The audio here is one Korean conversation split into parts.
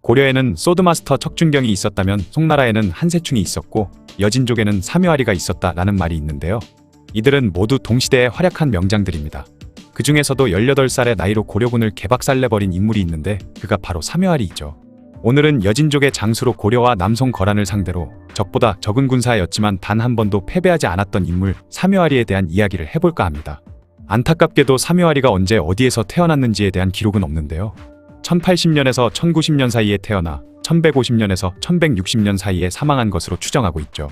고려에는 소드마스터 척준경이 있었다면 송나라에는 한세충이 있었고 여진족에는 사묘아리가 있었다라는 말이 있는데요. 이들은 모두 동시대의 활약한 명장들입니다. 그 중에서도 18살의 나이로 고려군을 개박살내버린 인물이 있는데 그가 바로 사묘아리이죠. 오늘은 여진족의 장수로 고려와 남송 거란을 상대로 적보다 적은 군사였지만 단 한 번도 패배하지 않았던 인물 사묘아리에 대한 이야기를 해볼까 합니다. 안타깝게도 사묘아리가 언제 어디에서 태어났는지에 대한 기록은 없는데요. 1080년에서 1090년 사이에 태어나 1150년에서 1160년 사이에 사망한 것으로 추정하고 있죠.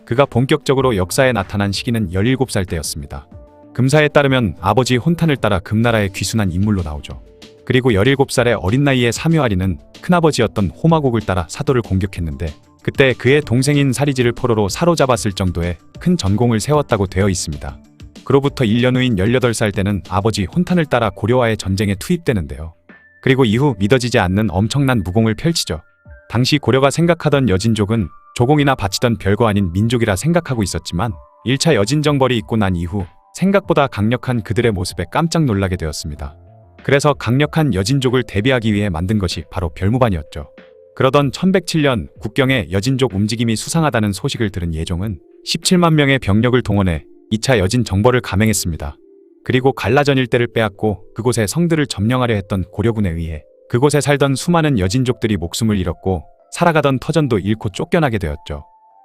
그가 본격적으로 역사에 나타난 시기는 17살 때였습니다. 금사에 따르면 아버지 혼탄을 따라 금나라에 귀순한 인물로 나오죠. 그리고 17살의 어린 나이에 사묘아리는 큰아버지였던 호마곡을 따라 사도를 공격했는데 그때 그의 동생인 사리지를 포로로 사로잡았을 정도의 큰 전공을 세웠다고 되어 있습니다. 그로부터 1년 후인 18살 때는 아버지 혼탄을 따라 고려와의 전쟁에 투입되는데요. 그리고 이후 믿어지지 않는 엄청난 무공을 펼치죠. 당시 고려가 생각하던 여진족은 조공이나 바치던 별거 아닌 민족이라 생각하고 있었지만 1차 여진정벌이 있고 난 이후 생각보다 강력한 그들의 모습에 깜짝 놀라게 되었습니다. 그래서 강력한 여진족을 대비하기 위해 만든 것이 바로 별무반이었죠. 그러던 1107년 국경에 여진족 움직임이 수상하다는 소식을 들은 예종은 17만 명의 병력을 동원해 2차 여진 정벌을 감행했습니다. 그리고 갈라전 일대를 빼앗고 그곳의 성들을 점령하려 했던 고려군에 의해 그곳에 살던 수많은 여진족들이 목숨을 잃었고 살아가던 터전도 잃고 쫓겨나게 되었죠.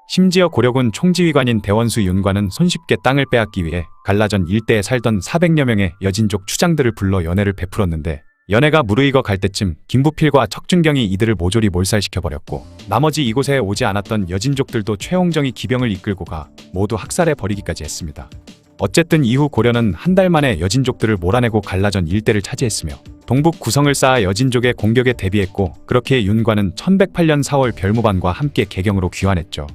심지어 고려군 총지휘관인 대원수 윤관은 손쉽게 땅을 빼앗기 위해 갈라전 일대에 살던 400여 명의 여진족 추장들을 불러 연회를 베풀었는데 연회가 무르익어 갈 때쯤 김부필과 척준경이 이들을 모조리 몰살시켜버렸고 나머지 이곳에 오지 않았던 여진족들도 최홍정이 기병을 이끌고 가 모두 학살해버리기까지 했습니다. 어쨌든 이후 고려는 한 달 만에 여진족들을 몰아내고 갈라전 일대를 차지했으며 동북 구성을 쌓아 여진족의 공격에 대비했고 그렇게 윤관은 1108년 4월 별무반과 함께 개경으로 귀환했죠.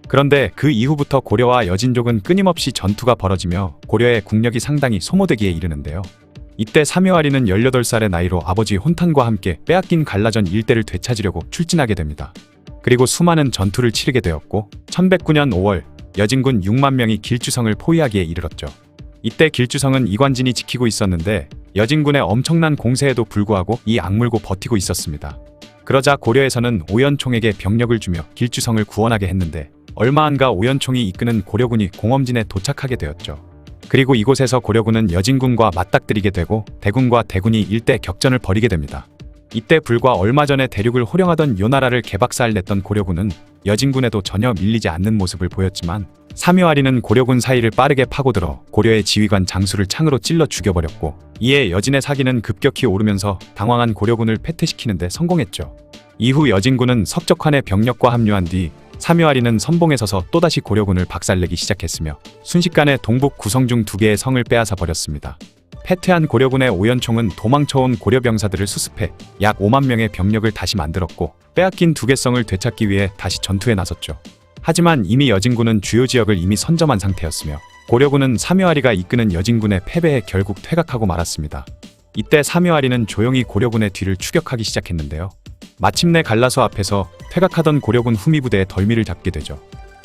그런데 그 이후부터 고려와 여진족은 끊임없이 전투가 벌어지며 고려의 국력이 상당히 소모되기에 이르는데요. 이때 사묘아리는 18살의 나이로 아버지 혼탄과 함께 빼앗긴 갈라전 일대를 되찾으려고 출진하게 됩니다. 그리고 수많은 전투를 치르게 되었고 1109년 5월 여진군 6만 명이 길주성을 포위하기에 이르렀죠. 이때 길주성은 이관진이 지키고 있었는데 여진군의 엄청난 공세에도 불구하고 이 악물고 버티고 있었습니다. 그러자 고려에서는 오연총에게 병력을 주며 길주성을 구원하게 했는데 얼마 안가 오연총이 이끄는 고려군이 공엄진에 도착하게 되었죠. 그리고 이곳에서 고려군은 여진군과 맞닥뜨리게 되고 대군과 대군이 일대 격전을 벌이게 됩니다. 이때 불과 얼마 전에 대륙을 호령하던 요나라를 개박살냈던 고려군은 여진군에도 전혀 밀리지 않는 모습을 보였지만 사묘아리는 고려군 사이를 빠르게 파고들어 고려의 지휘관 장수를 창으로 찔러 죽여버렸고 이에 여진의 사기는 급격히 오르면서 당황한 고려군을 패퇴시키는 데 성공했죠. 이후 여진군은 석적환의 병력과 합류한 뒤 사묘아리는 선봉에 서서 또다시 고려군을 박살내기 시작했으며 순식간에 동북 구성 중 2개의 성을 빼앗아 버렸습니다. 패퇴한 고려군의 오연총은 도망쳐온 고려 병사들을 수습해 약 5만 명의 병력을 다시 만들었고 빼앗긴 2개 성을 되찾기 위해 다시 전투에 나섰죠. 하지만 이미 여진군은 주요 지역을 이미 선점한 상태였으며 고려군은 사묘아리가 이끄는 여진군의 패배에 결국 퇴각하고 말았습니다. 이때 사묘아리는 조용히 고려군의 뒤를 추격하기 시작했는데요. 마침내 갈라서 앞에서 퇴각하던 고려군 후미부대의 덜미를 잡게 되죠.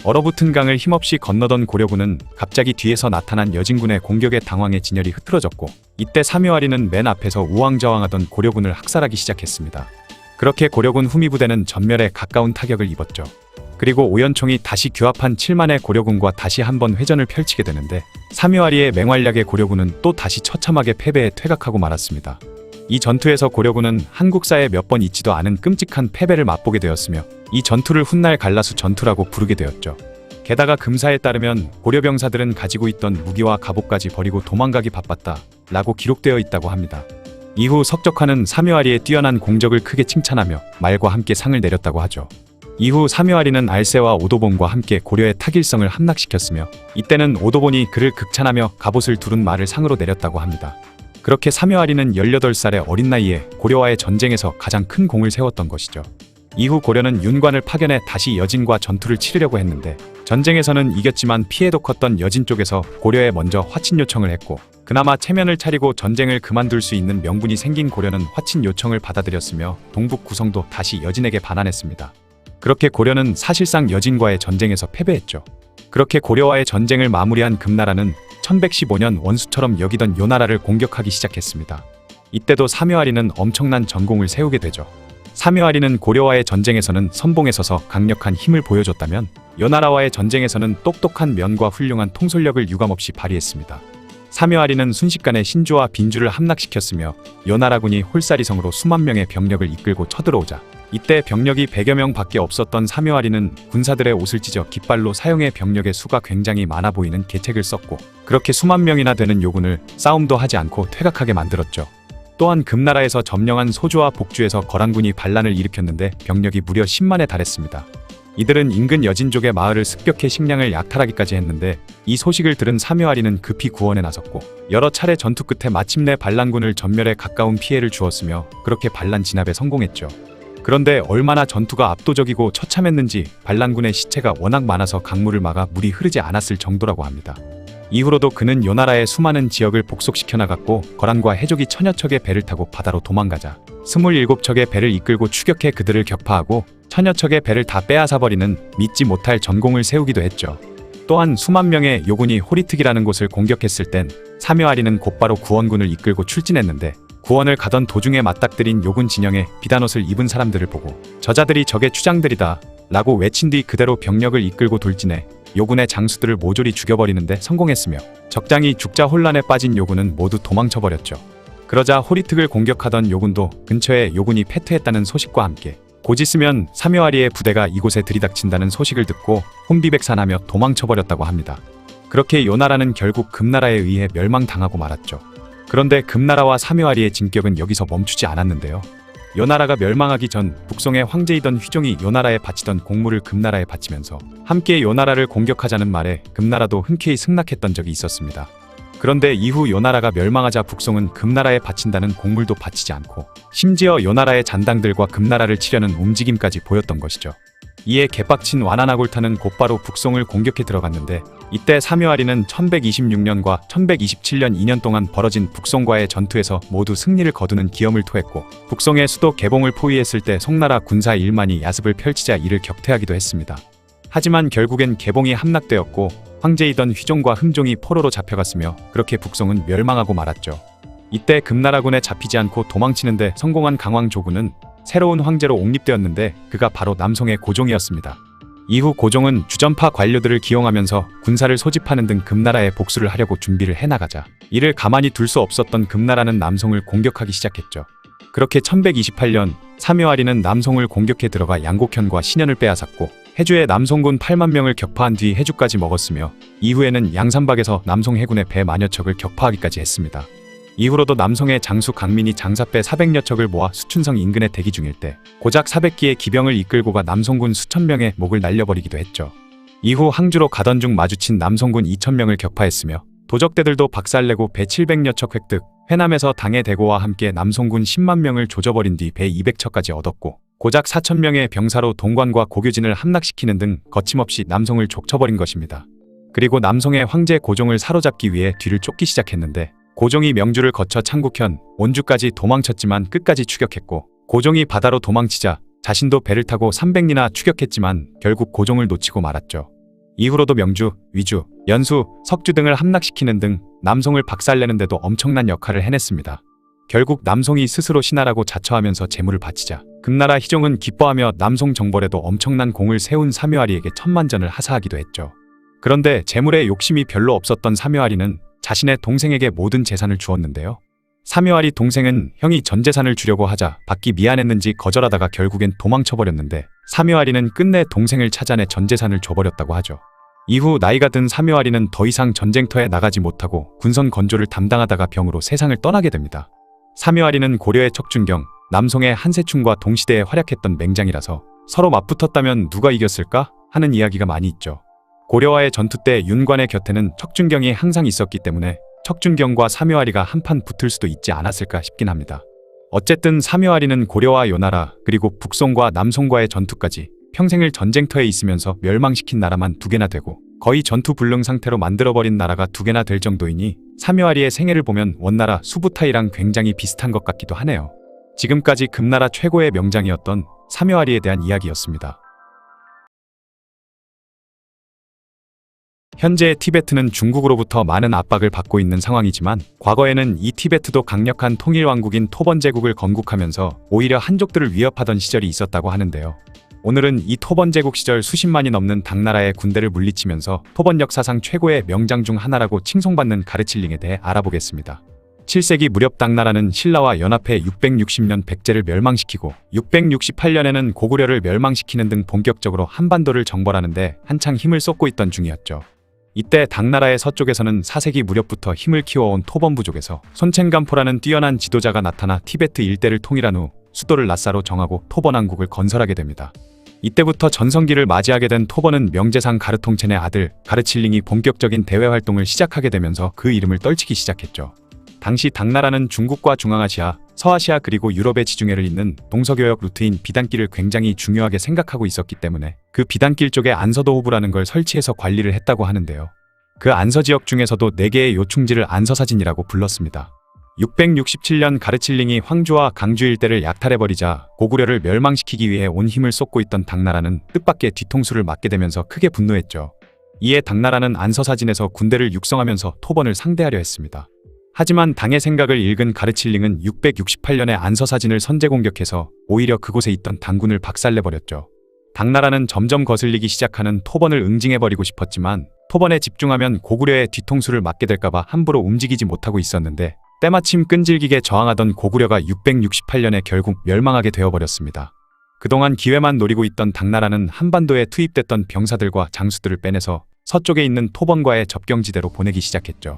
얼어붙은 강을 힘없이 건너던 고려군은 갑자기 뒤에서 나타난 여진군의 공격에 당황해 진열이 흐트러졌고 이때 사묘아리는 맨 앞에서 우왕좌왕하던 고려군을 학살하기 시작했습니다. 그렇게 고려군 후미부대는 전멸에 가까운 타격을 입었죠. 그리고 오연총이 다시 규합한 7만의 고려군과 다시 한번 회전을 펼치게 되는데 사묘아리의 맹활약에 고려군은 또 다시 처참하게 패배해 퇴각하고 말았습니다. 이 전투에서 고려군은 한국사에 몇 번 있지도 않은 끔찍한 패배를 맛보게 되었으며 이 전투를 훗날 갈라수 전투라고 부르게 되었죠. 게다가 금사에 따르면 고려 병사들은 가지고 있던 무기와 갑옷까지 버리고 도망가기 바빴다 라고 기록되어 있다고 합니다. 이후 석적환은 사묘아리의 뛰어난 공적을 크게 칭찬하며 말과 함께 상을 내렸다고 하죠. 이후 사묘아리는 알세와 오도본과 함께 고려의 타길성을 함락시켰으며 이때는 오도본이 그를 극찬하며 갑옷을 두른 말을 상으로 내렸다고 합니다. 그렇게 사묘아리는 18살의 어린 나이에 고려와의 전쟁에서 가장 큰 공을 세웠던 것이죠. 이후 고려는 윤관을 파견해 다시 여진과 전투를 치르려고 했는데 전쟁에서는 이겼지만 피해도 컸던 여진 쪽에서 고려에 먼저 화친 요청을 했고 그나마 체면을 차리고 전쟁을 그만둘 수 있는 명분이 생긴 고려는 화친 요청을 받아들였으며 동북 구성도 다시 여진에게 반환했습니다. 그렇게 고려는 사실상 여진과의 전쟁에서 패배했죠. 그렇게 고려와의 전쟁을 마무리한 금나라는 1115년 원수처럼 여기던 요나라를 공격하기 시작했습니다. 이때도 사묘아리는 엄청난 전공을 세우게 되죠. 사묘아리는 고려와의 전쟁에서는 선봉에 서서 강력한 힘을 보여줬다면 요나라와의 전쟁에서는 똑똑한 면과 훌륭한 통솔력을 유감없이 발휘했습니다. 사묘아리는 순식간에 신주와 빈주를 함락시켰으며 요나라군이 홀사리성으로 수만 명의 병력을 이끌고 쳐들어오자 이때 병력이 100여 명 밖에 없었던 사묘아리는 군사들의 옷을 찢어 깃발로 사용해 병력의 수가 굉장히 많아 보이는 계책을 썼고 그렇게 수만 명이나 되는 요군을 싸움도 하지 않고 퇴각하게 만들었죠. 또한 금나라에서 점령한 소주와 복주에서 거란군이 반란을 일으켰는데 병력이 무려 10만에 달했습니다. 이들은 인근 여진족의 마을을 습격해 식량을 약탈하기까지 했는데 이 소식을 들은 사묘아리는 급히 구원에 나섰고 여러 차례 전투 끝에 마침내 반란군을 전멸에 가까운 피해를 주었으며 그렇게 반란 진압에 성공했죠. 그런데 얼마나 전투가 압도적이고 처참했는지 반란군의 시체가 워낙 많아서 강물을 막아 물이 흐르지 않았을 정도라고 합니다. 이후로도 그는 요나라의 수많은 지역을 복속시켜 나갔고 거란과 해족이 천여 척의 배를 타고 바다로 도망가자 27척의 배를 이끌고 추격해 그들을 격파하고 천여 척의 배를 다 빼앗아버리는 믿지 못할 전공을 세우기도 했죠. 또한 수만 명의 요군이 호리특이라는 곳을 공격했을 땐 사묘아리는 곧바로 구원군을 이끌고 출진했는데 구원을 가던 도중에 맞닥뜨린 요군 진영에 비단옷을 입은 사람들을 보고 저자들이 적의 추장들이다 라고 외친 뒤 그대로 병력을 이끌고 돌진해 요군의 장수들을 모조리 죽여버리는데 성공했으며 적장이 죽자 혼란에 빠진 요군은 모두 도망쳐버렸죠. 그러자 호리특을 공격하던 요군도 근처에 요군이 패퇴했다는 소식과 함께 곧 있으면 사묘아리의 부대가 이곳에 들이닥친다는 소식을 듣고 혼비백산하며 도망쳐버렸다고 합니다. 그렇게 요나라는 결국 금나라에 의해 멸망당하고 말았죠. 그런데 금나라와 사묘아리의 진격은 여기서 멈추지 않았는데요. 요나라가 멸망하기 전 북송의 황제이던 휘종이 요나라에 바치던 공물을 금나라에 바치면서 함께 요나라를 공격하자는 말에 금나라도 흔쾌히 승낙했던 적이 있었습니다. 그런데 이후 요나라가 멸망하자 북송은 금나라에 바친다는 공물도 바치지 않고 심지어 요나라의 잔당들과 금나라를 치려는 움직임까지 보였던 것이죠. 이에 개빡친 와나나골타는 곧바로 북송을 공격해 들어갔는데 이때 사묘아리는 1126년과 1127년 2년 동안 벌어진 북송과의 전투에서 모두 승리를 거두는 기염을 토했고 북송의 수도 개봉을 포위했을 때 송나라 군사 1만이 야습을 펼치자 이를 격퇴하기도 했습니다. 하지만 결국엔 개봉이 함락되었고 황제이던 휘종과 흠종이 포로로 잡혀갔으며 그렇게 북송은 멸망하고 말았죠. 이때 금나라군에 잡히지 않고 도망치는데 성공한 강왕조구는 새로운 황제로 옹립되었는데 그가 바로 남송의 고종이었습니다. 이후 고종은 주전파 관료들을 기용하면서 군사를 소집하는 등 금나라에 복수를 하려고 준비를 해나가자 이를 가만히 둘 수 없었던 금나라는 남송을 공격하기 시작했죠. 그렇게 1128년 사묘아리는 남송을 공격해 들어가 양곡현과 신현을 빼앗았고 해주의 남송군 8만 명을 격파한 뒤 해주까지 먹었으며 이후에는 양산박에서 남송 해군의 배 만여 척을 격파하기까지 했습니다. 이후로도 남송의 장수 강민이 장사배 400여 척을 모아 수춘성 인근에 대기 중일 때 고작 400기의 기병을 이끌고 가 남송군 수천 명의 목을 날려버리기도 했죠. 이후 항주로 가던 중 마주친 남송군 2,000명을 격파했으며 도적대들도 박살내고 배 700여 척 획득, 회남에서 당해 대고와 함께 남송군 10만 명을 조져버린 뒤 배 200척까지 얻었고 고작 4,000명의 병사로 동관과 고교진을 함락시키는 등 거침없이 남송을 족쳐버린 것입니다. 그리고 남송의 황제 고종을 사로잡기 위해 뒤를 쫓기 시작했는데 고종이 명주를 거쳐 창국현, 온주까지 도망쳤지만 끝까지 추격했고 고종이 바다로 도망치자 자신도 배를 타고 300리나 추격했지만 결국 고종을 놓치고 말았죠. 이후로도 명주, 위주, 연수, 석주 등을 함락시키는 등 남송을 박살내는데도 엄청난 역할을 해냈습니다. 결국 남송이 스스로 신하라고 자처하면서 재물을 바치자 금나라 희종은 기뻐하며 남송 정벌에도 엄청난 공을 세운 사묘아리에게 천만전을 하사하기도 했죠. 그런데 재물에 욕심이 별로 없었던 사묘아리는 자신의 동생에게 모든 재산을 주었는데요. 사묘아리 동생은 형이 전 재산을 주려고 하자 받기 미안했는지 거절하다가 결국엔 도망쳐버렸는데 사묘아리는 끝내 동생을 찾아내 전 재산을 줘버렸다고 하죠. 이후 나이가 든 사묘아리는 더 이상 전쟁터에 나가지 못하고 군선 건조를 담당하다가 병으로 세상을 떠나게 됩니다. 사묘아리는 고려의 척준경, 남송의 한세충과 동시대에 활약했던 맹장이라서 서로 맞붙었다면 누가 이겼을까 하는 이야기가 많이 있죠. 고려와의 전투 때 윤관의 곁에는 척준경이 항상 있었기 때문에 척준경과 사묘아리가 한판 붙을 수도 있지 않았을까 싶긴 합니다. 어쨌든 사묘아리는 고려와 요나라 그리고 북송과 남송과의 전투까지 평생을 전쟁터에 있으면서 멸망시킨 나라만 2개나 되고 거의 전투불능 상태로 만들어버린 나라가 2개나 될 정도이니 사묘아리의 생애를 보면 원나라 수부타이랑 굉장히 비슷한 것 같기도 하네요. 지금까지 금나라 최고의 명장이었던 사묘아리에 대한 이야기였습니다. 현재 티베트는 중국으로부터 많은 압박을 받고 있는 상황이지만 과거에는 이 티베트도 강력한 통일왕국인 토번 제국을 건국하면서 오히려 한족들을 위협하던 시절이 있었다고 하는데요. 오늘은 이 토번 제국 시절 수십만이 넘는 당나라의 군대를 물리치면서 토번 역사상 최고의 명장 중 하나라고 칭송받는 가르칠링에 대해 알아보겠습니다. 7세기 무렵 당나라는 신라와 연합해 660년 백제를 멸망시키고 668년에는 고구려를 멸망시키는 등 본격적으로 한반도를 정벌하는 데 한창 힘을 쏟고 있던 중이었죠. 이때 당나라의 서쪽에서는 4세기 무렵부터 힘을 키워온 토번 부족에서 손첸간포라는 뛰어난 지도자가 나타나 티베트 일대를 통일한 후 수도를 라싸로 정하고 토번 왕국을 건설하게 됩니다. 이때부터 전성기를 맞이하게 된 토번은 명제상 가르통첸의 아들 가르칠링이 본격적인 대외 활동을 시작하게 되면서 그 이름을 떨치기 시작했죠. 당시 당나라는 중국과 중앙아시아, 서아시아 그리고 유럽의 지중해를 잇는 동서교역 루트인 비단길을 굉장히 중요하게 생각하고 있었기 때문에 그 비단길 쪽에 안서도호부라는 걸 설치해서 관리를 했다고 하는데요. 그 안서지역 중에서도 4개의 요충지를 안서사진이라고 불렀습니다. 667년 가르칠링이 황주와 강주 일대를 약탈해버리자 고구려를 멸망시키기 위해 온 힘을 쏟고 있던 당나라는 뜻밖의 뒤통수를 맞게 되면서 크게 분노했죠. 이에 당나라는 안서사진에서 군대를 육성하면서 토번을 상대하려 했습니다. 하지만 당의 생각을 읽은 가르칠링은 668년에 안서사진을 선제 공격해서 오히려 그곳에 있던 당군을 박살내버렸죠. 당나라는 점점 거슬리기 시작하는 토번을 응징해버리고 싶었지만 토번에 집중하면 고구려의 뒤통수를 맞게 될까봐 함부로 움직이지 못하고 있었는데 때마침 끈질기게 저항하던 고구려가 668년에 결국 멸망하게 되어버렸습니다. 그동안 기회만 노리고 있던 당나라는 한반도에 투입됐던 병사들과 장수들을 빼내서 서쪽에 있는 토번과의 접경지대로 보내기 시작했죠.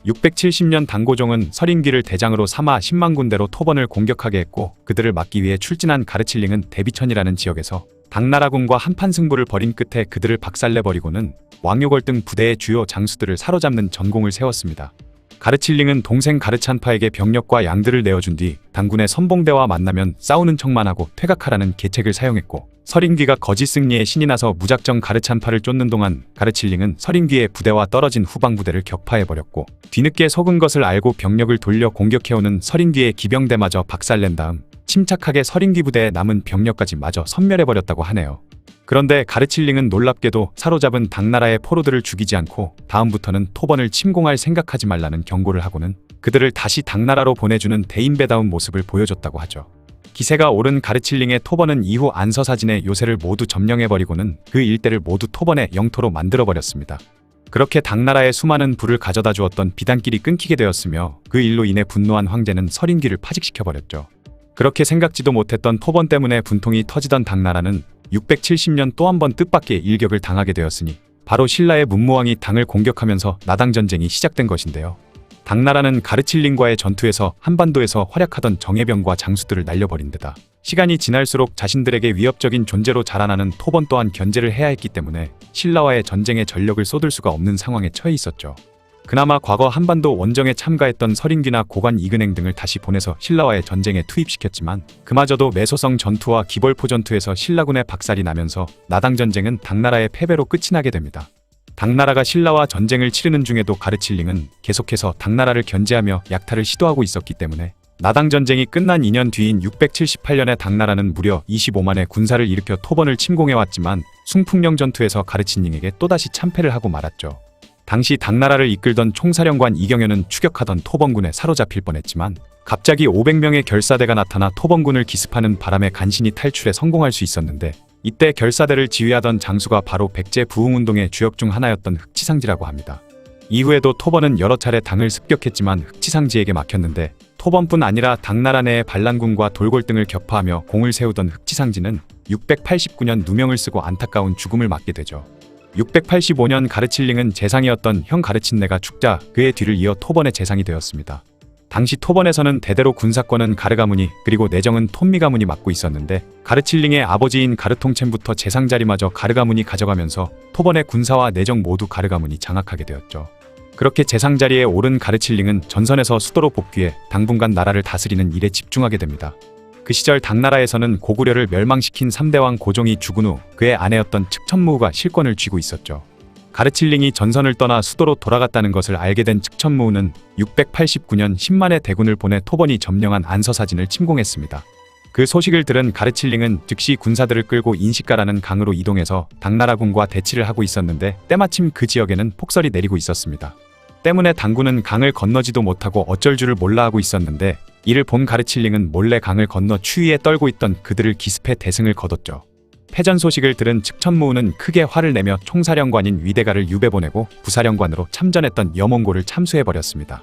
670년 당고종은 서린귀를 대장으로 삼아 10만 군대로 토번을 공격하게 했고 그들을 막기 위해 출진한 가르칠링은 대비천이라는 지역에서 당나라군과 한판 승부를 벌인 끝에 그들을 박살내버리고는 왕요걸 등 부대의 주요 장수들을 사로잡는 전공을 세웠습니다. 가르칠링은 동생 가르찬파에게 병력과 양들을 내어준 뒤 당군의 선봉대와 만나면 싸우는 척만 하고 퇴각하라는 계책을 사용했고 서린귀가 거짓 승리에 신이 나서 무작정 가르찬파를 쫓는 동안 가르칠링은 서린귀의 부대와 떨어진 후방 부대를 격파해버렸고 뒤늦게 속은 것을 알고 병력을 돌려 공격해오는 서린귀의 기병대마저 박살낸 다음 침착하게 서린귀 부대에 남은 병력까지 마저 섬멸해버렸다고 하네요. 그런데 가르칠링은 놀랍게도 사로잡은 당나라의 포로들을 죽이지 않고 다음부터는 토번을 침공할 생각하지 말라는 경고를 하고는 그들을 다시 당나라로 보내주는 대인배다운 모습을 보여줬다고 하죠. 기세가 오른 가르칠링의 토번은 이후 안서사진의 요새를 모두 점령해버리고는 그 일대를 모두 토번의 영토로 만들어버렸습니다. 그렇게 당나라의 수많은 부를 가져다 주었던 비단길이 끊기게 되었으며 그 일로 인해 분노한 황제는 서린귀를 파직시켜버렸죠. 그렇게 생각지도 못했던 토번 때문에 분통이 터지던 당나라는 670년 또 한 번 뜻밖의 일격을 당하게 되었으니 바로 신라의 문무왕이 당을 공격하면서 나당전쟁이 시작된 것인데요. 당나라는 가르칠링과의 전투에서 한반도에서 활약하던 정예병과 장수들을 날려버린 데다 시간이 지날수록 자신들에게 위협적인 존재로 자라나는 토번 또한 견제를 해야 했기 때문에 신라와의 전쟁에 전력을 쏟을 수가 없는 상황에 처해 있었죠. 그나마 과거 한반도 원정에 참가했던 서린귀나 고관 이근행 등을 다시 보내서 신라와의 전쟁에 투입시켰지만 그마저도 매소성 전투와 기벌포 전투에서 신라군의 박살이 나면서 나당전쟁은 당나라의 패배로 끝이 나게 됩니다. 당나라가 신라와 전쟁을 치르는 중에도 가르칠링은 계속해서 당나라를 견제하며 약탈을 시도하고 있었기 때문에 나당전쟁이 끝난 2년 뒤인 678년에 당나라는 무려 25만의 군사를 일으켜 토번을 침공해왔지만 숭풍령 전투에서 가르칠링에게 또다시 참패를 하고 말았죠. 당시 당나라를 이끌던 총사령관 이경현은 추격하던 토번군에 사로잡힐 뻔했지만 갑자기 500명의 결사대가 나타나 토번군을 기습하는 바람에 간신히 탈출에 성공할 수 있었는데 이때 결사대를 지휘하던 장수가 바로 백제 부흥운동의 주역 중 하나였던 흑치상지라고 합니다. 이후에도 토번은 여러 차례 당을 습격했지만 흑치상지에게 막혔는데 토번뿐 아니라 당나라 내의 반란군과 돌골 등을 격파하며 공을 세우던 흑치상지는 689년 누명을 쓰고 안타까운 죽음을 맞게 되죠. 685년 가르칠링은 재상이었던 형 가르친내가 죽자 그의 뒤를 이어 토번의 재상이 되었습니다. 당시 토번에서는 대대로 군사권은 가르가문이 그리고 내정은 톤미가문이 맡고 있었는데 가르칠링의 아버지인 가르통첸부터 재상 자리마저 가르가문이 가져가면서 토번의 군사와 내정 모두 가르가문이 장악하게 되었죠. 그렇게 재상 자리에 오른 가르칠링은 전선에서 수도로 복귀해 당분간 나라를 다스리는 일에 집중하게 됩니다. 그 시절 당나라에서는 고구려를 멸망시킨 3대왕 고종이 죽은 후 그의 아내였던 측천무후가 실권을 쥐고 있었죠. 가르칠링이 전선을 떠나 수도로 돌아갔다는 것을 알게 된 측천무후는 689년 10만의 대군을 보내 토번이 점령한 안서사진을 침공했습니다. 그 소식을 들은 가르칠링은 즉시 군사들을 끌고 인시가라는 강으로 이동해서 당나라군과 대치를 하고 있었는데 때마침 그 지역에는 폭설이 내리고 있었습니다. 때문에 당군은 강을 건너지도 못하고 어쩔 줄을 몰라 하고 있었는데 이를 본 가르칠링은 몰래 강을 건너 추위에 떨고 있던 그들을 기습해 대승을 거뒀죠. 패전 소식을 들은 측천무우는 크게 화를 내며 총사령관인 위대가를 유배 보내고 부사령관으로 참전했던 여몽고를 참수해버렸습니다.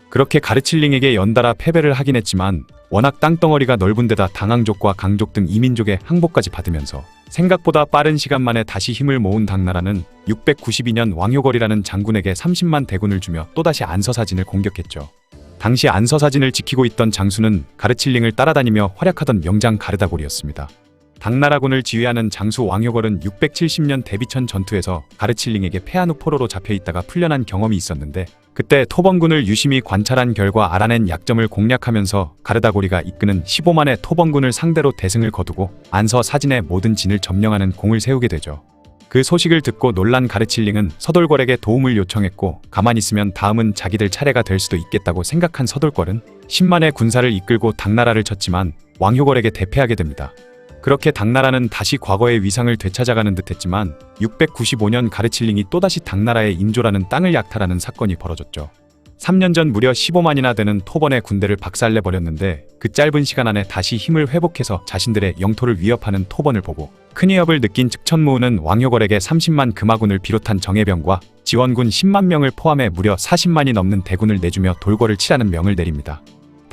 그렇게 가르칠링에게 연달아 패배를 하긴 했지만 워낙 땅덩어리가 넓은 데다 당황족과 강족 등 이민족의 항복까지 받으면서 생각보다 빠른 시간 만에 다시 힘을 모은 당나라는 692년 왕효걸이라는 장군에게 30만 대군을 주며 또다시 안서사진을 공격했죠. 당시 안서사진을 지키고 있던 장수는 가르칠링을 따라다니며 활약하던 명장 가르다골이었습니다. 당나라군을 지휘하는 장수 왕효걸은 670년 대비천 전투에서 가르칠링에게 패한 후 포로로 잡혀있다가 풀려난 경험이 있었는데 그때 토번군을 유심히 관찰한 결과 알아낸 약점을 공략하면서 가르다고리가 이끄는 15만의 토번군을 상대로 대승을 거두고 안서사진의 모든 진을 점령하는 공을 세우게 되죠. 그 소식을 듣고 놀란 가르칠링은 서돌궐에게 도움을 요청했고 가만히 있으면 다음은 자기들 차례가 될 수도 있겠다고 생각한 서돌궐은 10만의 군사를 이끌고 당나라를 쳤지만 왕효걸에게 대패하게 됩니다. 그렇게 당나라는 다시 과거의 위상을 되찾아가는 듯했지만 695년 가르칠링이 또다시 당나라의 임조라는 땅을 약탈하는 사건이 벌어졌죠. 3년 전 무려 15만이나 되는 토번의 군대를 박살내버렸는데 그 짧은 시간 안에 다시 힘을 회복해서 자신들의 영토를 위협하는 토번을 보고 큰 위협을 느낀 측천무우는 왕효걸에게 30만 금화군을 비롯한 정예병과 지원군 10만 명을 포함해 무려 40만이 넘는 대군을 내주며 돌궐을 치라는 명을 내립니다.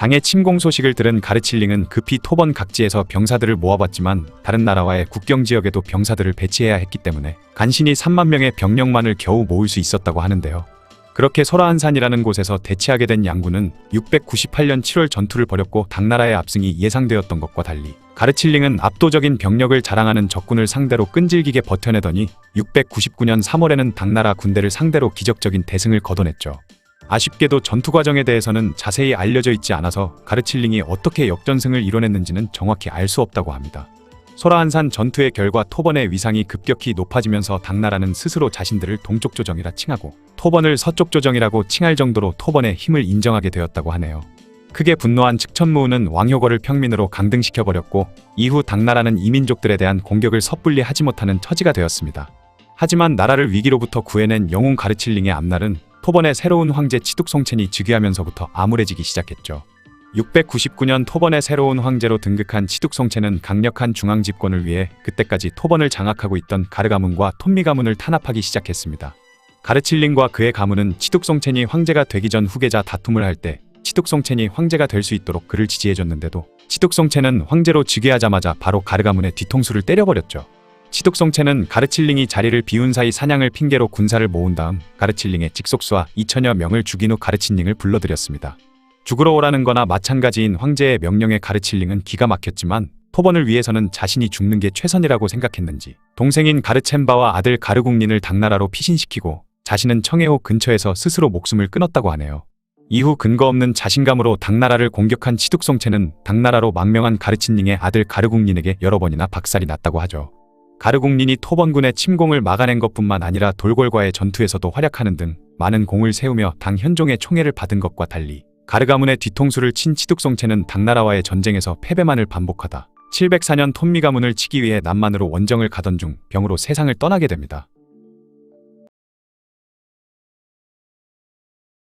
당의 침공 소식을 들은 가르칠링은 급히 토번 각지에서 병사들을 모아봤지만 다른 나라와의 국경 지역에도 병사들을 배치해야 했기 때문에 간신히 3만 명의 병력만을 겨우 모을 수 있었다고 하는데요. 그렇게 소라한산이라는 곳에서 대치하게 된 양군은 698년 7월 전투를 벌였고 당나라의 압승이 예상되었던 것과 달리 가르칠링은 압도적인 병력을 자랑하는 적군을 상대로 끈질기게 버텨내더니 699년 3월에는 당나라 군대를 상대로 기적적인 대승을 거둬냈죠. 아쉽게도 전투 과정에 대해서는 자세히 알려져 있지 않아서 가르칠링이 어떻게 역전승을 이뤄냈는지는 정확히 알 수 없다고 합니다. 소라한산 전투의 결과 토번의 위상이 급격히 높아지면서 당나라는 스스로 자신들을 동쪽 조정이라 칭하고 토번을 서쪽 조정이라고 칭할 정도로 토번의 힘을 인정하게 되었다고 하네요. 크게 분노한 측천무우는 왕효걸을 평민으로 강등시켜버렸고 이후 당나라는 이민족들에 대한 공격을 섣불리 하지 못하는 처지가 되었습니다. 하지만 나라를 위기로부터 구해낸 영웅 가르칠링의 앞날은 토번의 새로운 황제 치뚝송첸이 즉위하면서부터 암울해지기 시작했죠. 699년 토번의 새로운 황제로 등극한 치뚝송첸은 강력한 중앙 집권을 위해 그때까지 토번을 장악하고 있던 가르 가문과 톱미 가문을 탄압하기 시작했습니다. 가르칠링과 그의 가문은 치뚝송첸이 황제가 되기 전 후계자 다툼을 할 때 치뚝송첸이 황제가 될 수 있도록 그를 지지해줬는데도 치뚝송첸은 황제로 즉위하자마자 바로 가르 가문의 뒤통수를 때려버렸죠. 치뚝송첸은 가르칠링이 자리를 비운 사이 사냥을 핑계로 군사를 모은 다음 가르칠링의 직속수와 2천여 명을 죽인 후 가르칠링을 불러들였습니다. 죽으러 오라는 거나 마찬가지인 황제의 명령에 가르칠링은 기가 막혔지만 토번을 위해서는 자신이 죽는 게 최선이라고 생각했는지 동생인 가르첸바와 아들 가르국린을 당나라로 피신시키고 자신은 청해호 근처에서 스스로 목숨을 끊었다고 하네요. 이후 근거 없는 자신감으로 당나라를 공격한 치뚝송첸은 당나라로 망명한 가르친링의 아들 가르국린에게 여러 번이나 박살이 났다고 하죠. 가르국린이 토번군의 침공을 막아낸 것뿐만 아니라 돌궐과의 전투에서도 활약하는 등 많은 공을 세우며 당 현종의 총애를 받은 것과 달리 가르 가문의 뒤통수를 친 치뚝송첸은 당나라와의 전쟁에서 패배만을 반복하다 704년 톱미 가문을 치기 위해 남만으로 원정을 가던 중 병으로 세상을 떠나게 됩니다.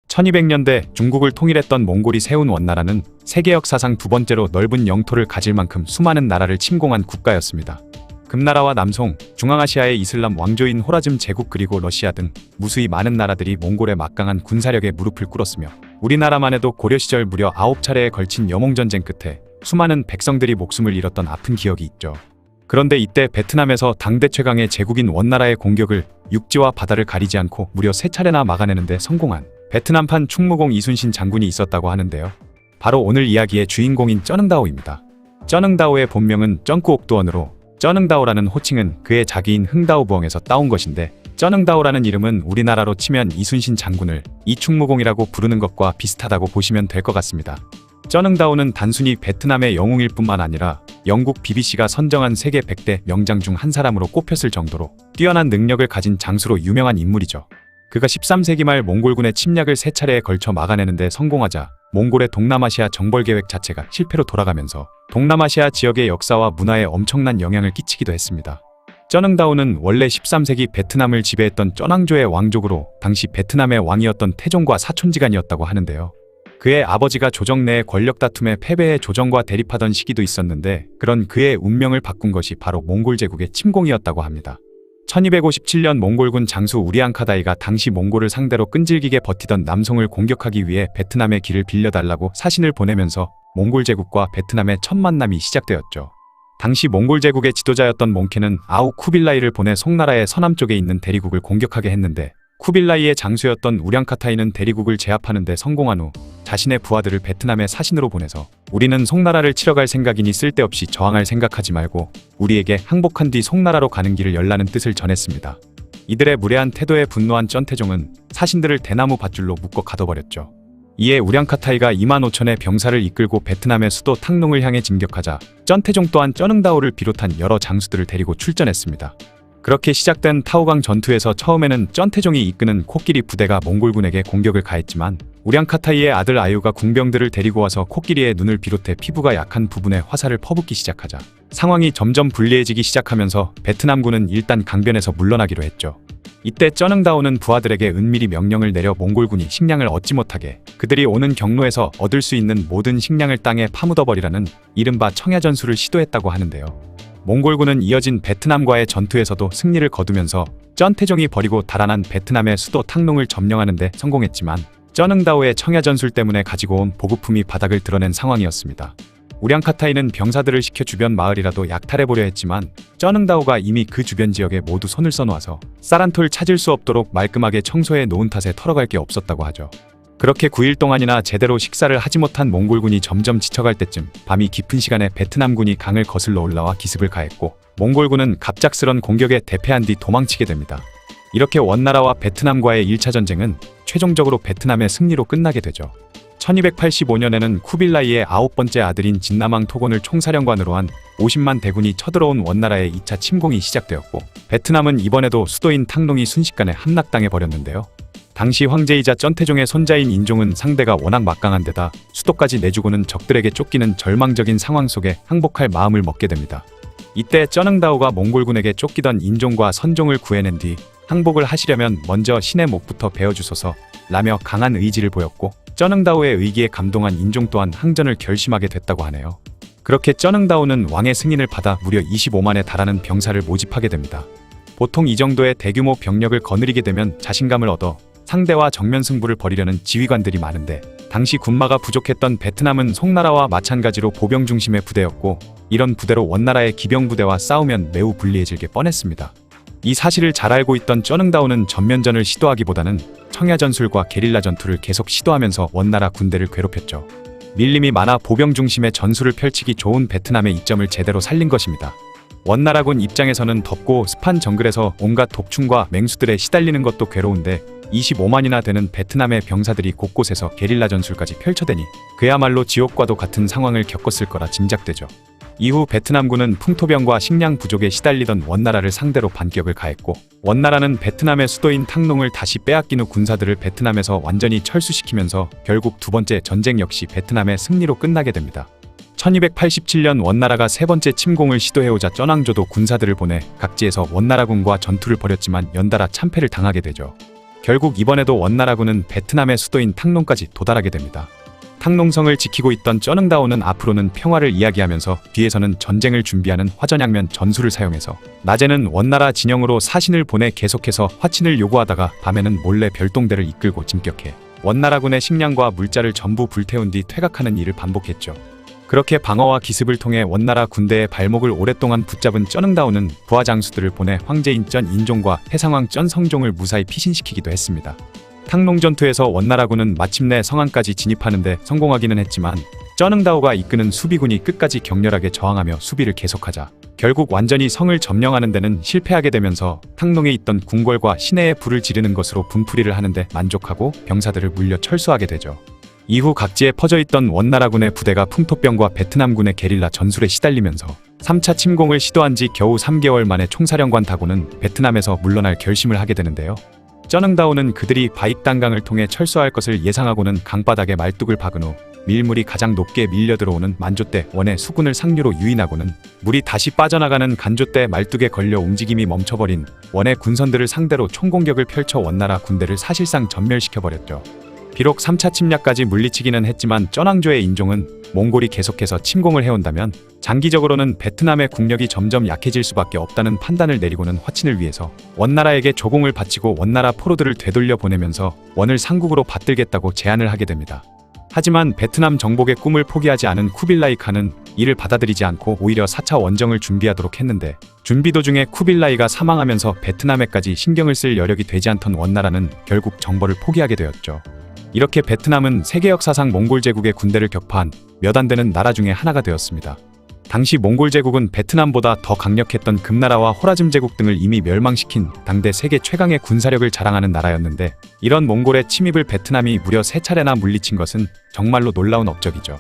1200년대 중국을 통일했던 몽골이 세운 원나라는 세계 역사상 두 번째로 넓은 영토를 가질 만큼 수많은 나라를 침공한 국가였습니다. 금나라와 남송, 중앙아시아의 이슬람 왕조인 호라즘 제국 그리고 러시아 등 무수히 많은 나라들이 몽골의 막강한 군사력에 무릎을 꿇었으며 우리나라만 해도 고려 시절 무려 9차례에 걸친 여몽전쟁 끝에 수많은 백성들이 목숨을 잃었던 아픈 기억이 있죠. 그런데 이때 베트남에서 당대 최강의 제국인 원나라의 공격을 육지와 바다를 가리지 않고 무려 3차례나 막아내는 데 성공한 베트남판 충무공 이순신 장군이 있었다고 하는데요. 바로 오늘 이야기의 주인공인 쩌능다오입니다. 쩌능다오의 본명은 쩡꾸옥두언으로 쩌능다오라는 호칭은 그의 자기인 흥다오부엉에서 따온 것인데 쩌능다오라는 이름은 우리나라로 치면 이순신 장군을 이충무공이라고 부르는 것과 비슷하다고 보시면 될 것 같습니다. 쩌능다오는 단순히 베트남의 영웅일 뿐만 아니라 영국 BBC가 선정한 세계 100대 명장 중 한 사람으로 꼽혔을 정도로 뛰어난 능력을 가진 장수로 유명한 인물이죠. 그가 13세기 말 몽골군의 침략을 3차례에 걸쳐 막아내는 데 성공하자 몽골의 동남아시아 정벌 계획 자체가 실패로 돌아가면서 동남아시아 지역의 역사와 문화에 엄청난 영향을 끼치기도 했습니다. 쩌능다오는 원래 13세기 베트남을 지배했던 쩌낭조의 왕족으로 당시 베트남의 왕이었던 태종과 사촌지간이었다고 하는데요. 그의 아버지가 조정 내의 권력 다툼에 패배해 조정과 대립하던 시기도 있었는데 그런 그의 운명을 바꾼 것이 바로 몽골 제국의 침공이었다고 합니다. 1257년 몽골군 장수 우리앙카다이가 당시 몽골을 상대로 끈질기게 버티던 남송을 공격하기 위해 베트남의 길을 빌려달라고 사신을 보내면서 몽골 제국과 베트남의 첫 만남이 시작되었죠. 당시 몽골 제국의 지도자였던 몽케는 아우 쿠빌라이를 보내 송나라의 서남쪽에 있는 대리국을 공격하게 했는데 쿠빌라이의 장수였던 우량카타이는 대리국을 제압하는 데 성공한 후 자신의 부하들을 베트남에 사신으로 보내서 우리는 송나라를 치러 갈 생각이니 쓸데없이 저항할 생각하지 말고 우리에게 항복한 뒤 송나라로 가는 길을 열라는 뜻을 전했습니다. 이들의 무례한 태도에 분노한 쩐태종은 사신들을 대나무 밧줄로 묶어 가둬버렸죠. 이에 우량카타이가 25,000의 병사를 이끌고 베트남의 수도 탕농을 향해 진격하자 쩐태종 또한 쩌능다오를 비롯한 여러 장수들을 데리고 출전했습니다. 그렇게 시작된 타오강 전투에서 처음에는 쩐태종이 이끄는 코끼리 부대가 몽골군에게 공격을 가했지만 우량카타이의 아들 아유가 궁병들을 데리고 와서 코끼리의 눈을 비롯해 피부가 약한 부분에 화살을 퍼붓기 시작하자 상황이 점점 불리해지기 시작하면서 베트남군은 일단 강변에서 물러나기로 했죠. 이때 쩌능다오는 부하들에게 은밀히 명령을 내려 몽골군이 식량을 얻지 못하게 그들이 오는 경로에서 얻을 수 있는 모든 식량을 땅에 파묻어버리라는 이른바 청야전술을 시도했다고 하는데요. 몽골군은 이어진 베트남과의 전투에서도 승리를 거두면서 쩐태종이 버리고 달아난 베트남의 수도 탕농을 점령하는 데 성공했지만 쩌능다오의 청야전술 때문에 가지고 온 보급품이 바닥을 드러낸 상황이었습니다. 우량카타이는 병사들을 시켜 주변 마을이라도 약탈해보려 했지만 쩌능다오가 이미 그 주변 지역에 모두 손을 써놓아서 쌀한톨 찾을 수 없도록 말끔하게 청소해 놓은 탓에 털어갈 게 없었다고 하죠. 그렇게 9일 동안이나 제대로 식사를 하지 못한 몽골군이 점점 지쳐갈 때쯤 밤이 깊은 시간에 베트남군이 강을 거슬러 올라와 기습을 가했고 몽골군은 갑작스런 공격에 대패한 뒤 도망치게 됩니다. 이렇게 원나라와 베트남과의 1차 전쟁은 최종적으로 베트남의 승리로 끝나게 되죠. 1285년에는 쿠빌라이의 9번째 아들인 진나망 토곤을 총사령관으로 한 50만 대군이 쳐들어온 원나라의 2차 침공이 시작되었고 베트남은 이번에도 수도인 탕농이 순식간에 함락당해 버렸는데요. 당시 황제이자 쩐태종의 손자인 인종은 상대가 워낙 막강한 데다 수도까지 내주고는 적들에게 쫓기는 절망적인 상황 속에 항복할 마음을 먹게 됩니다. 이때 쩌능다오가 몽골군에게 쫓기던 인종과 선종을 구해낸 뒤 항복을 하시려면 먼저 신의 목부터 베어주소서 라며 강한 의지를 보였고 쩌능다오의 의기에 감동한 인종 또한 항전을 결심하게 됐다고 하네요. 그렇게 쩌능다오는 왕의 승인을 받아 무려 25만에 달하는 병사를 모집하게 됩니다. 보통 이 정도의 대규모 병력을 거느리게 되면 자신감을 얻어 상대와 정면 승부를 벌이려는 지휘관들이 많은데 당시 군마가 부족했던 베트남은 송나라와 마찬가지로 보병 중심의 부대였고 이런 부대로 원나라의 기병부대와 싸우면 매우 불리해질 게 뻔했습니다. 이 사실을 잘 알고 있던 쩌능다오는 전면전을 시도하기보다는 청야전술과 게릴라 전투를 계속 시도하면서 원나라 군대를 괴롭혔죠. 밀림이 많아 보병 중심의 전술을 펼치기 좋은 베트남의 이점을 제대로 살린 것입니다. 원나라군 입장에서는 덥고 습한 정글에서 온갖 독충과 맹수들에 시달리는 것도 괴로운데 25만이나 되는 베트남의 병사들이 곳곳에서 게릴라 전술까지 펼쳐대니 그야말로 지옥과도 같은 상황을 겪었을 거라 짐작되죠. 이후 베트남군은 풍토병과 식량 부족에 시달리던 원나라를 상대로 반격을 가했고 원나라는 베트남의 수도인 탕농을 다시 빼앗긴 후 군사들을 베트남에서 완전히 철수시키면서 결국 두 번째 전쟁 역시 베트남의 승리로 끝나게 됩니다. 1287년 원나라가 세 번째 침공을 시도해오자 쩌낭조도 군사들을 보내 각지에서 원나라군과 전투를 벌였지만 연달아 참패를 당하게 되죠. 결국 이번에도 원나라군은 베트남의 수도인 탕농까지 도달하게 됩니다. 탕농성을 지키고 있던 쩌능다오는 앞으로는 평화를 이야기하면서 뒤에서는 전쟁을 준비하는 화전양면 전술을 사용해서 낮에는 원나라 진영으로 사신을 보내 계속해서 화친을 요구하다가 밤에는 몰래 별동대를 이끌고 진격해 원나라군의 식량과 물자를 전부 불태운 뒤 퇴각하는 일을 반복했죠. 그렇게 방어와 기습을 통해 원나라 군대의 발목을 오랫동안 붙잡은 쩌능다오는 부하 장수들을 보내 황제인 쩐 인종과 해상왕 쩐 성종을 무사히 피신시키기도 했습니다. 탕농 전투에서 원나라군은 마침내 성안까지 진입하는데 성공하기는 했지만 쩌능다오가 이끄는 수비군이 끝까지 격렬하게 저항하며 수비를 계속하자 결국 완전히 성을 점령하는 데는 실패하게 되면서 탕농에 있던 궁궐과 시내에 불을 지르는 것으로 분풀이를 하는데 만족하고 병사들을 물려 철수하게 되죠. 이후 각지에 퍼져있던 원나라군의 부대가 풍토병과 베트남군의 게릴라 전술에 시달리면서 3차 침공을 시도한 지 겨우 3개월 만에 총사령관 다고는 베트남에서 물러날 결심을 하게 되는데요. 쩌능다오는 그들이 바익단강을 통해 철수할 것을 예상하고는 강바닥에 말뚝을 박은 후 밀물이 가장 높게 밀려 들어오는 만조대 원의 수군을 상류로 유인하고는 물이 다시 빠져나가는 간조대 말뚝에 걸려 움직임이 멈춰버린 원의 군선들을 상대로 총공격을 펼쳐 원나라 군대를 사실상 전멸시켜버렸죠. 비록 3차 침략까지 물리치기는 했지만 쩌낭조의 인종은 몽골이 계속해서 침공을 해온다면 장기적으로는 베트남의 국력이 점점 약해질 수밖에 없다는 판단을 내리고는 화친을 위해서 원나라에게 조공을 바치고 원나라 포로들을 되돌려 보내면서 원을 상국으로 받들겠다고 제안을 하게 됩니다. 하지만 베트남 정복의 꿈을 포기하지 않은 쿠빌라이 칸은 이를 받아들이지 않고 오히려 4차 원정을 준비하도록 했는데, 준비 도중에 쿠빌라이가 사망하면서 베트남에까지 신경을 쓸 여력이 되지 않던 원나라는 결국 정벌을 포기하게 되었죠. 이렇게 베트남은 세계 역사상 몽골 제국의 군대를 격파한 몇 안 되는 나라 중에 하나가 되었습니다. 당시 몽골 제국은 베트남보다 더 강력했던 금나라와 호라즘 제국 등을 이미 멸망시킨 당대 세계 최강의 군사력을 자랑하는 나라였는데, 이런 몽골의 침입을 베트남이 무려 3차례나 물리친 것은 정말로 놀라운 업적이죠.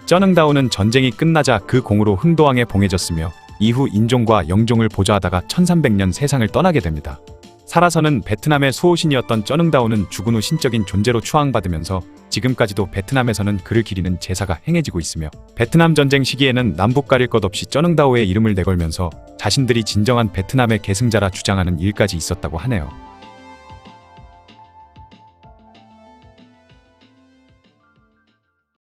쩌능다오는 전쟁이 끝나자 그 공으로 흥도왕에 봉해졌으며 이후 인종과 영종을 보좌하다가 1300년 세상을 떠나게 됩니다. 살아서는 베트남의 수호신이었던 쩌능다오는 죽은 후 신적인 존재로 추앙받으면서 지금까지도 베트남에서는 그를 기리는 제사가 행해지고 있으며, 베트남 전쟁 시기에는 남북 가릴 것 없이 쩌능다오의 이름을 내걸면서 자신들이 진정한 베트남의 계승자라 주장하는 일까지 있었다고 하네요.